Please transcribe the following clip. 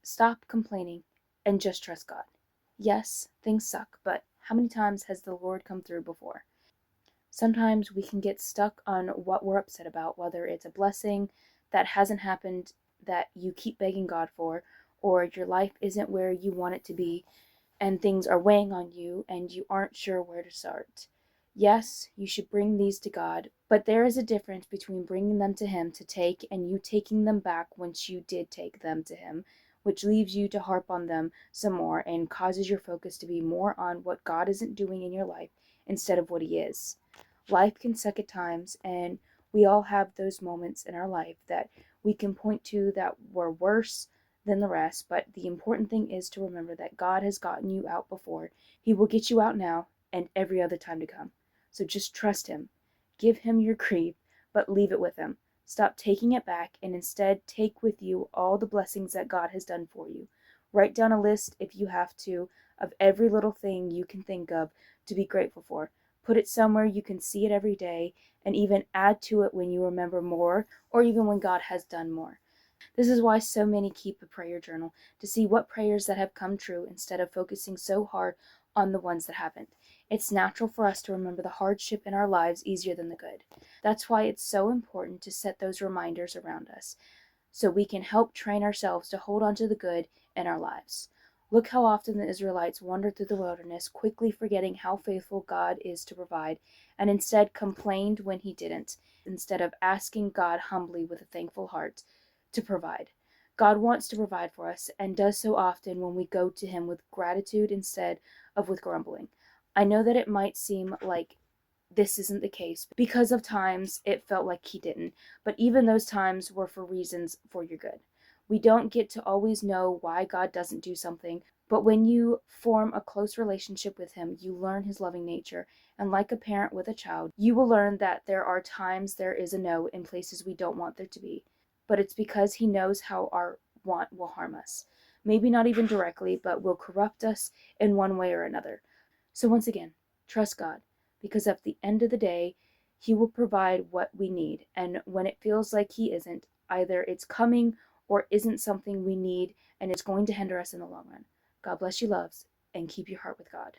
Stop complaining and just trust God. Yes, things suck, but how many times has the Lord come through before? Sometimes we can get stuck on what we're upset about, whether it's a blessing that hasn't happened that you keep begging God for, or your life isn't where you want it to be, and things are weighing on you and you aren't sure where to start. Yes, you should bring these to God, but there is a difference between bringing them to Him to take and you taking them back once you did take them to Him, which leaves you to harp on them some more and causes your focus to be more on what God isn't doing in your life instead of what He is. Life can suck at times, and we all have those moments in our life that we can point to that were worse than the rest, but the important thing is to remember that God has gotten you out before. He will get you out now and every other time to come. So just trust Him. Give Him your grief, but leave it with Him. Stop taking it back and instead take with you all the blessings that God has done for you. Write down a list, if you have to, of every little thing you can think of to be grateful for. Put it somewhere you can see it every day, and even add to it when you remember more or even when God has done more. This is why so many keep a prayer journal, to see what prayers that have come true instead of focusing so hard on the ones that haven't. It's natural for us to remember the hardship in our lives easier than the good. That's why it's so important to set those reminders around us, so we can help train ourselves to hold on to the good in our lives. Look how often the Israelites wandered through the wilderness, quickly forgetting how faithful God is to provide, and instead complained when He didn't, instead of asking God humbly with a thankful heart to provide. God wants to provide for us and does so often when we go to Him with gratitude instead of with grumbling. I know that it might seem like this isn't the case because of times it felt like He didn't, but even those times were for reasons for your good. We don't get to always know why God doesn't do something, but when you form a close relationship with Him, you learn His loving nature. And like a parent with a child, you will learn that there are times there is a no in places we don't want there to be. But it's because He knows how our want will harm us. Maybe not even directly, but will corrupt us in one way or another. So once again, trust God, because at the end of the day, He will provide what we need. And when it feels like He isn't, either it's coming or isn't something we need and it's going to hinder us in the long run. God bless you, loves, and keep your heart with God.